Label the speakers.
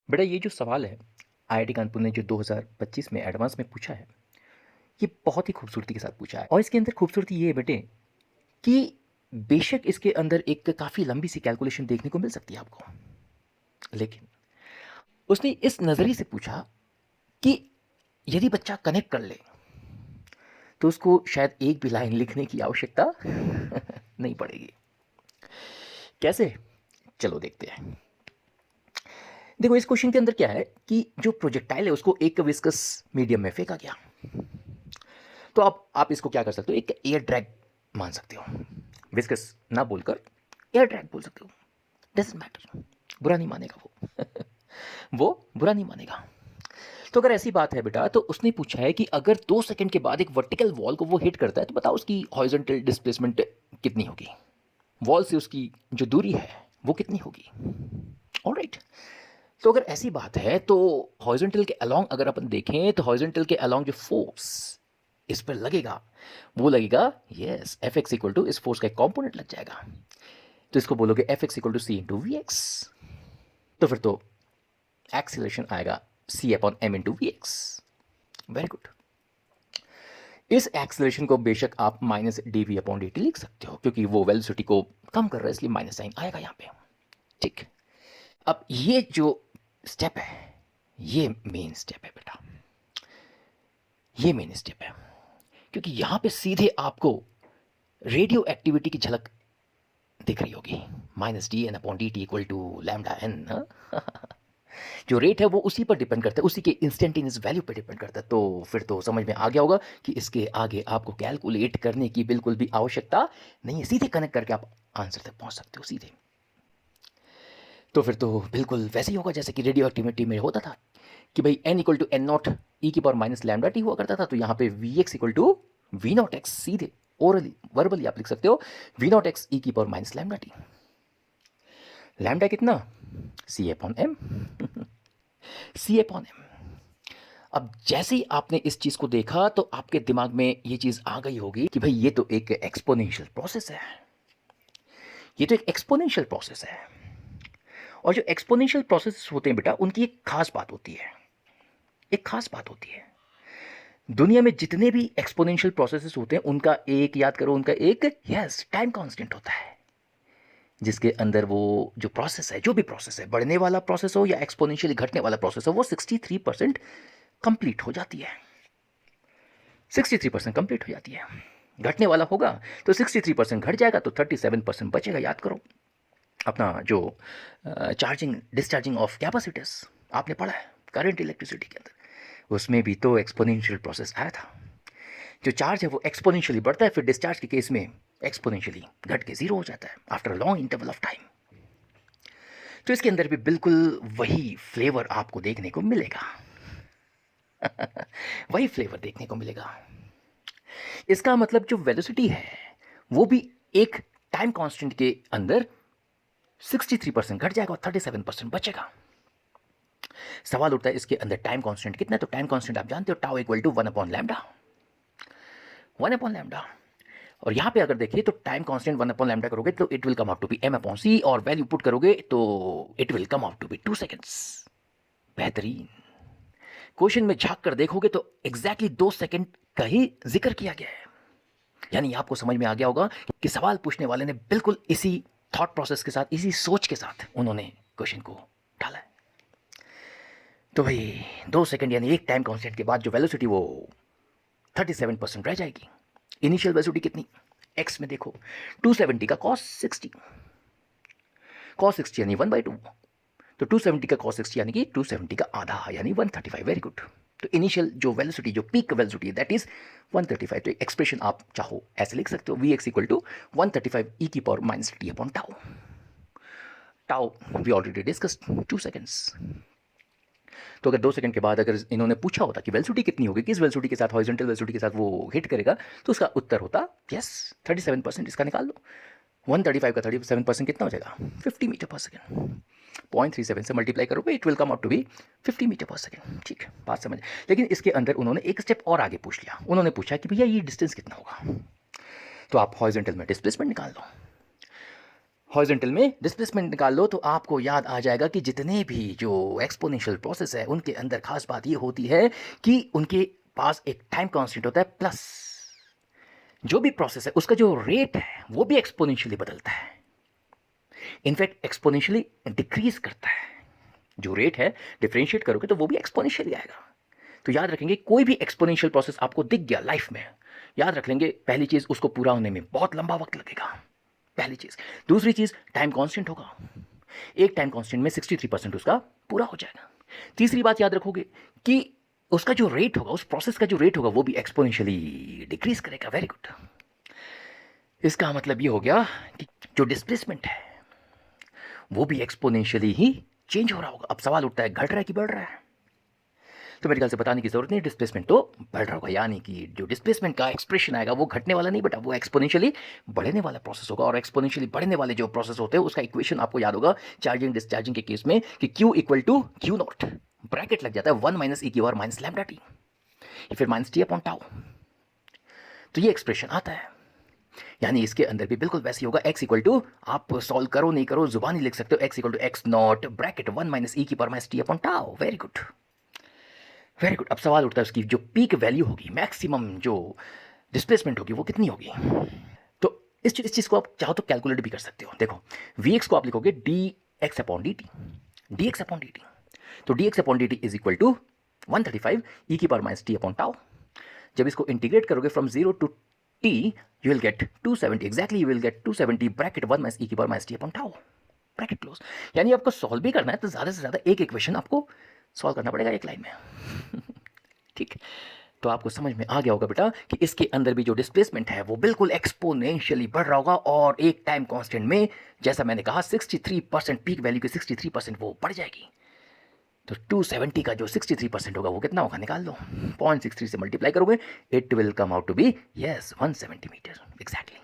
Speaker 1: बेटा ये जो सवाल है आईआईटी कानपुर ने जो 2025 में एडवांस में पूछा है, ये बहुत ही खूबसूरती के साथ पूछा है। और इसके अंदर खूबसूरती ये है बेटे कि बेशक इसके अंदर एक काफ़ी लंबी सी कैलकुलेशन देखने को मिल सकती है आपको, लेकिन उसने इस नज़रिए से पूछा कि यदि बच्चा कनेक्ट कर ले तो उसको शायद एक भी लाइन लिखने की आवश्यकता नहीं पड़ेगी। कैसे? चलो देखते हैं। देखो इस क्वेश्चन के अंदर क्या है कि जो प्रोजेक्टाइल है उसको एक विस्कस मीडियम में फेंका गया। तो आप इसको क्या कर सकते हो, एक एयर ड्रैग मान सकते हो। विस्कस ना बोलकर एयर ड्रैग बोल सकते हो। डजंट मैटर, बुरा नहीं मानेगा वो वो बुरा नहीं मानेगा। तो अगर ऐसी बात है बेटा, तो उसने पूछा है कि अगर 2 सेकंड के बाद एक वर्टिकल वॉल को वो हिट करता है तो बताओ उसकी हॉरिजॉन्टल डिस्प्लेसमेंट कितनी होगी, वॉल से उसकी जो दूरी है वो कितनी होगी। ऑलराइट, तो अगर ऐसी बात है तो हॉरिजॉन्टल के अलोंग अगर अपन देखें तो हॉरिजॉन्टल के अलोंग जो फोर्स इस पर लगेगा वो लगेगा, yes, F X equal to इस फोर्स का एक कॉम्पोनेंट लग जाएगा। तो इसको बोलोगे F X equal to C into V X. तो फिर तो एक्सीलरेशन आएगा C upon M into V X. Very good. इस एक्सीलरेशन को बेशक आप minus D V upon D T लिख सकते हो क्योंकि वो वेलोसिटी को कम कर रहा है, इसलिए माइनस साइन आएगा यहाँ पे। ठीक, अब ये जो स्टेप है ये मेन स्टेप है बेटा, ये मेन स्टेप है क्योंकि यहां पे सीधे आपको रेडियो एक्टिविटी की झलक दिख रही होगी। Minus d N upon D t equal to lambda N. जो रेट है वो उसी पर डिपेंड करता है, उसी के इंस्टेंटेनियस वैल्यू पर डिपेंड करता है। तो फिर तो समझ में आ गया होगा कि इसके आगे आपको कैलकुलेट करने की बिल्कुल भी आवश्यकता नहीं है, सीधे कनेक्ट करके आप आंसर तक पहुंच सकते हो सीधे। तो फिर तो बिल्कुल वैसे ही होगा जैसे कि रेडियो एक्टिविटी में होता था कि भाई n equal to N not e की पावर माइनस लैम्डा टी हुआ करता था। तो यहाँ पे V x equal to V not X, सीधे ओरली वर्बली आप लिख सकते हो वी नॉट एक्स ई की power minus lambda T. Lambda कितना, C upon M C upon M. अब जैसे ही आपने इस चीज को देखा तो आपके दिमाग में ये चीज आ गई होगी कि भाई ये तो एक एक्सपोनेंशियल प्रोसेस है, ये तो एक एक्सपोनेंशियल प्रोसेस है। और जो एक्सपोनेंशियल प्रोसेस होते हैं बेटा उनकी एक खास बात होती है, एक खास बात होती है। दुनिया में जितने भी एक्सपोनेंशियल प्रोसेसेस होते हैं उनका एक, याद करो, उनका एक यस टाइम कांस्टेंट होता है जिसके अंदर वो जो प्रोसेस है, जो भी प्रोसेस है, बढ़ने वाला प्रोसेस हो या एक्सपोनेंशियली घटने वाला प्रोसेस हो, वो 63% कंप्लीट हो जाती है। 63% कंप्लीट हो जाती है। घटने वाला होगा तो 63% घट जाएगा तो 37% बचेगा। याद करो अपना जो चार्जिंग डिस्चार्जिंग ऑफ कैपेसिटर्स आपने पढ़ा है करंट इलेक्ट्रिसिटी के अंदर, उसमें भी तो एक्सपोनेंशियल प्रोसेस आया था। जो चार्ज है वो एक्सपोनेंशियली बढ़ता है, फिर डिस्चार्ज के केस में एक्सपोनेंशियली घट के जीरो हो जाता है after a long interval of time. तो इसके अंदर भी बिल्कुल वही फ्लेवर आपको देखने को मिलेगा वही फ्लेवर देखने को मिलेगा। इसका मतलब जो वेलोसिटी है वो भी एक टाइम कांस्टेंट के अंदर 63% घट जाएगा और 37% बचेगा। सवाल उठता है इसके अंदर टाइम कांस्टेंट कितना है, तो टाइम कांस्टेंट आप जानते हो tau equal to 1 upon lambda, 1 upon lambda. और यहां पे अगर देखिए तो टाइम कांस्टेंट 1 अपॉन लैम्डा करोगे तो it will come out to be M upon C, और वैल्यू पुट करोगे तो it will come out to be 2 seconds. बेहतरीन। क्वेश्चन में झांक कर देखोगे तो एग्जैक्टली 2 सेकेंड का ही जिक्र किया गया है। यानी आपको समझ में आ गया होगा कि सवाल पूछने वाले ने बिल्कुल इसी थॉट प्रोसेस के साथ, इसी सोच के साथ उन्होंने क्वेश्चन को डाला है। तो भाई 2 सेकंड यानी एक टाइम कांस्टेंट के बाद जो वेलोसिटी वो 37% रह जाएगी। इनिशियल वेलोसिटी कितनी, एक्स में देखो 270 का कॉस 60, कॉस 60 यानी 1/2, तो 270 का कॉस 60 यानी कि 270 का आधा यानी 135। Very good. तो इनिशियल जो वेलोसिटी, जो पीक वेलोसिटी दैट इज 135। तो एक्सप्रेशन आप चाहो ऐसे लिख सकते हो v x equal to 135 e की power minus T upon tau. Tau we already discussed 2 seconds. तो अगर 2 सेकंड के बाद अगर इन्होंने पूछा होता कि वेलोसिटी कितनी होगी, किस वेलोसिटी के साथ, हॉरिजॉन्टल वेलोसिटी के साथ वो हिट करेगा, तो उसका उत्तर होता यस 37%। इसका निकाल लो, 135 का 37% कितना हो जाएगा, 50 मीटर पर सेकेंड। 0.37 से मल्टीप्लाई करोगे it will come out to be 50 metre per second. ठीक है, बात समझ। लेकिन इसके अंदर उन्होंने एक स्टेप और आगे पूछ लिया, उन्होंने पूछा कि भैया ये डिस्टेंस कितना होगा। तो आप हॉरिजॉन्टल में डिस्प्लेसमेंट निकाल लो। हॉरिजॉन्टल में डिस्प्लेसमेंट निकाल लो तो आपको याद आ जाएगा कि जितने भी जो एक्सपोनेंशियल प्रोसेस है उनके अंदर खास बात ये होती है कि उनके पास एक टाइम कांस्टेंट होता है, प्लस जो भी प्रोसेस है उसका जो रेट है वो भी एक्सपोनेंशियली बदलता है, इनफैक्ट एक्सपोनेंशियली डिक्रीज करता है। जो रेट है डिफरेंशिएट करोगे तो वो भी एक्सपोनेंशियली आएगा। तो याद रखेंगे कोई भी एक्सपोनेंशियल प्रोसेस आपको दिख गया लाइफ में, याद रख लेंगे पहली चीज उसको पूरा होने में बहुत लंबा वक्त लगेगा, पहली चीज। दूसरी चीज टाइम कांस्टेंट होगा, एक टाइम कांस्टेंट में 63% उसका पूरा हो जाएगा। तीसरी बात याद रखोगे कि उसका जो रेट होगा, उस प्रोसेस का जो रेट होगा वो भी एक्सपोनेंशियली डिक्रीज करेगा। Very good. इसका मतलब ये हो गया कि जो डिस्प्लेसमेंट है वो भी एक्सपोनेंशियली ही चेंज हो रहा होगा। अब सवाल उठता है घट रहा है कि बढ़ रहा है? तो मेरे ख्याल से बताने की जरूरत नहीं, डिस्प्लेसमेंट तो बढ़ रहा होगा, यानी कि जो डिस्प्लेसमेंट का एक्सप्रेशन आएगा वो घटने वाला नहीं बेटा, वो एक्सपोनेंशियली बढ़ने वाला प्रोसेस होगा। और एक्सपोनेंशियली बढ़ने वाले जो प्रोसेस होते हैं उसका इक्वेशन आपको याद होगा चार्जिंग डिस्चार्जिंग के केस में कि Q equal to Q naught, bracket लग जाता है 1 माइनस ई की पावर माइनस लैम्डा टी, फिर माइनस टी अपॉन टाउ। तो ये एक्सप्रेशन आता है, यानी इसके अंदर भी बिल्कुल वैसे ही होगा। x इक्वल टू, आप सॉल्व करो नहीं करो जुबानी लिख सकते हो, x equal to X not bracket 1 minus e की power minus T upon tau. Very good, very good. अब सवाल उठता है उसकी जो पीक वैल्यू होगी, मैक्सिमम जो डिस्प्लेसमेंट होगी वो कितनी होगी? तो इस चीज़ को आप चाहो तो कैलकुलेट भी कर सकते हो। देखो Vx को आप लिखोगे dx upon dt, dx upon dt। तो dx upon dt is equal to 135 e की power minus T upon tau. जब इसको इंटीग्रेट करोगे from 0 to t you will get 270, exactly you will get 270 bracket 1 minus e की power minus T upon tau, bracket close. यानी आपको solve भी करना है तो ज़्यादा से ज़्यादा एक इक्वेशन आपको सॉल्व करना पड़ेगा एक लाइन में। ठीक, तो आपको समझ में आ गया होगा बेटा कि इसके अंदर भी जो डिस्प्लेसमेंट है वो बिल्कुल एक्सपोनेंशियली बढ़ रहा होगा, और एक टाइम कांस्टेंट में जैसा मैंने कहा 63% पीक वैल्यू की 63% वो बढ़ जाएगी। तो 270 का जो 63% होगा वो कितना होगा निकाल लो, 0.63 से मल्टीप्लाई करोगे, it will come out to be yes 170 metre exactly.